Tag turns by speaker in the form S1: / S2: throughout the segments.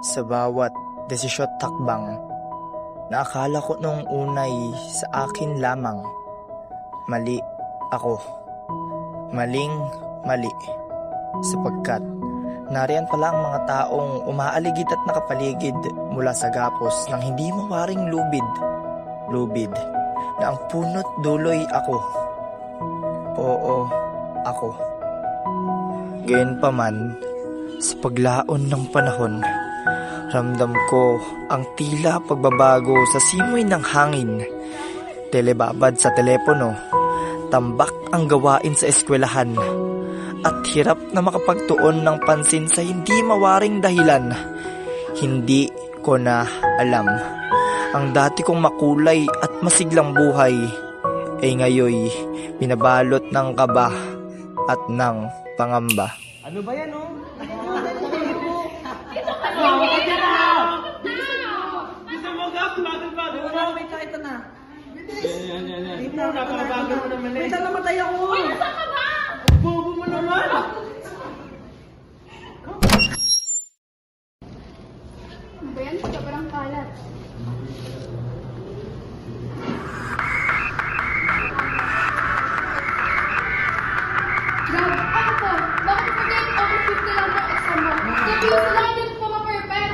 S1: Sa bawat desisyon at takbang na akala ko noong unay sa akin lamang, mali ako. Maling mali. Sapagkat nariyan pala ang mga taong umaaligid at nakapaligid mula sa gapos ng hindi mawaring lubid. Lubid na ang punot duloy ako. Oo, ako. Gayunpaman, sa paglaon ng panahon, ramdam ko ang tila pagbabago sa simoy ng hangin. Telebabad sa telepono, tambak ang gawain sa eskwelahan, at hirap na makapagtuon ng pansin sa hindi mawaring dahilan. Hindi ko na alam. Ang dati kong makulay at masiglang buhay ay ngayoy binabalot ng kaba at ng pangamba.
S2: Ano ba yan, oh? Gusto mo ka? Bagal-bagal mo.
S3: Wait lang, ito na.
S2: Yan.
S3: Wait lang,
S2: Napabagal mo naman eh.
S3: Wait lang, namatay ako.
S2: Bobo mo naman.
S4: Ano ba yan? Sobrang kalat. Grabe, ano to? Bakit pa din ako 50 lang ng exam mo? Confused na lang, hindi mo pa ma-perfect.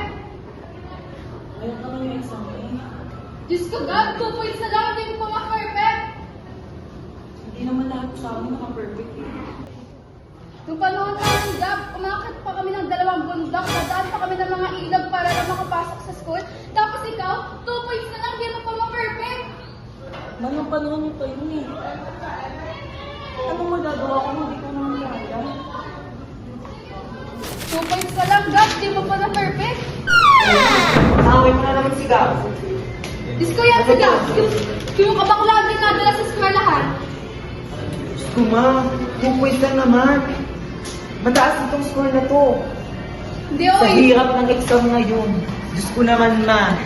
S3: Ayun ka yung exam eh.
S4: Diyos ko, God, 2 points na lang, hindi mo pa ma-perfect.
S3: Hindi naman lahat sa amin naka-perfect eh.
S4: Nung panahon namin, Gab, umakit pa kami ng 2 bundok, dadaan pa kami ng mga ilog para lang makapasok sa school. Tapos ikaw, 2 points na lang, hindi mo pa ma-perfect.
S3: Manong panahon nyo pa yun eh. Anong magagawa ko? Hindi ko naman kaya.
S4: 2 points na lang, Gab, hindi mo pa na-perfect.
S2: Away mo na naman si Gab.
S4: Diyos ko yan, si Gab, yung kabaklaan din nadala sa eskwelahan.
S2: Gusto ma, 2 points lang naman. Mataas itong score na to.
S4: Hindi,
S2: Sa
S4: oy.
S2: hirap ng exam ngayon. Diyos ko naman, ma.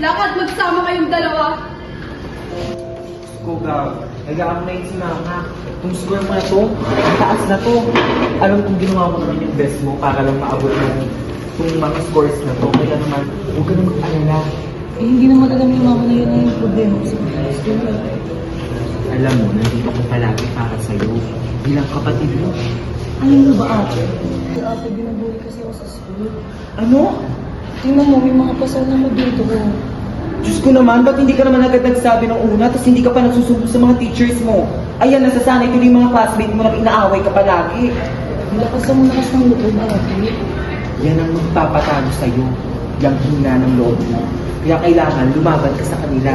S4: Lakad, magsama kayong dalawa.
S2: Diyos ko, Gab. Nag-aam na yun si mama. Itong score mo na to, mataas na to. Alam kong ginawa mo naman yung best mo para lang maabot ng itong mga scores na to. Kaya naman, huwag ka na mag-alala.
S3: Eh, hindi naman alam ni mama na yun yung problema ko sa school.
S2: Alam mo, nandito ko palagi para sa'yo. Bilang kapatid mo.
S3: Ano ba ate? Si ate binubuli kasi ako sa school.
S2: Ano?
S3: Tingnan mo, may mga pasal na dito ko.
S2: Diyos ko naman, ba't hindi ka naman agad nagsabi ng una tapos hindi ka pa nagsusubo sa mga teachers mo? Ayan, nasasanay ko yung mga classmate mo na inaaway ka palagi.
S3: Lakas na mo lakas ng loob ate.
S2: Yan ang magpapatalo sa'yo. Yung hina ng loob mo. Kaya kailangan lumaban ka sa kanila.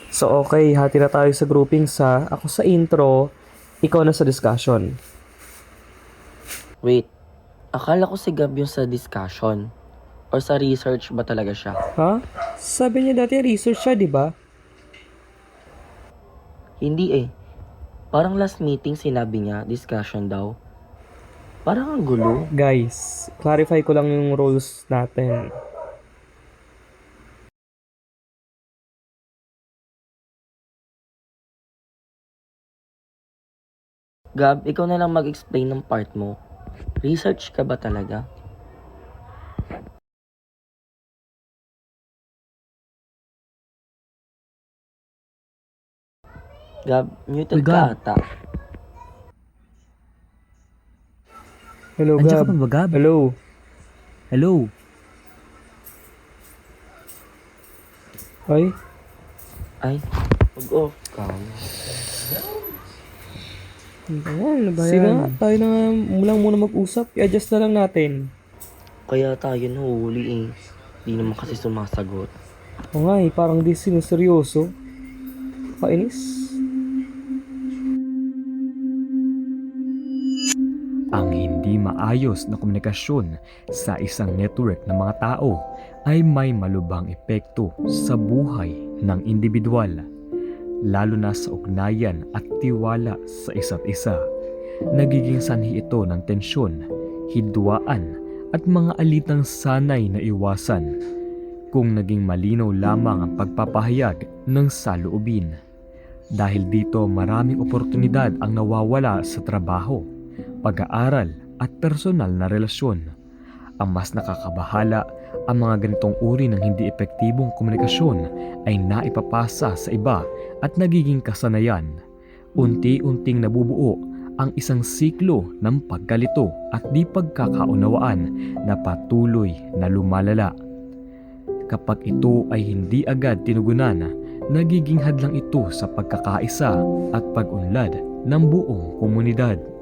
S5: So okay, hati na tayo sa grouping sa ako sa intro, ikaw na sa discussion.
S6: Wait, akala ko si Gab yung sa discussion. Or sa research ba talaga siya?
S5: Ha? Sabi niya dati research siya, di ba?
S6: Hindi eh. Parang last meeting sinabi niya, discussion daw. Parang ang gulo.
S5: Guys, clarify ko lang yung roles natin.
S6: Gab, ikaw na lang mag-explain ng part mo. Research ka ba talaga? Gab, muted
S7: Uy,
S6: ka
S7: Gab.
S6: ata.
S5: Hello,
S7: Andiyan
S5: Gab.
S7: ka pa ba, Gab?
S5: Hello.
S7: Hello?
S5: Ay,
S6: Ay, mag-off ka.
S5: ano ba yan?
S7: Sige
S5: Sige
S7: nga,
S5: tayo na lang muna mag-usap. I-adjust na lang natin.
S6: Kaya tayo nahuli eh. Di naman kasi sumasagot.
S5: O nga eh, parang di sinuseryoso. Kainis.
S7: Ang hindi maayos na komunikasyon sa isang network ng mga tao ay may malubhang epekto sa buhay ng individual, lalo na sa ugnayan at tiwala sa isa't isa. Nagiging sanhi ito ng tensyon, hidwaan at mga alitang sanay na iwasan kung naging malinaw lamang ang pagpapahayag ng saloobin. Dahil dito maraming oportunidad ang nawawala sa trabaho pag-aaral at personal na relasyon. Ang mas nakakabahala, ang mga ganitong uri ng hindi epektibong komunikasyon ay naipapasa sa iba at nagiging kasanayan. Unti-unting nabubuo ang isang siklo ng pagkalito at di pagkakaunawaan na patuloy na lumalala. Kapag ito ay hindi agad tinugunan, nagiging hadlang ito sa pagkakaisa at pag-unlad ng buong komunidad.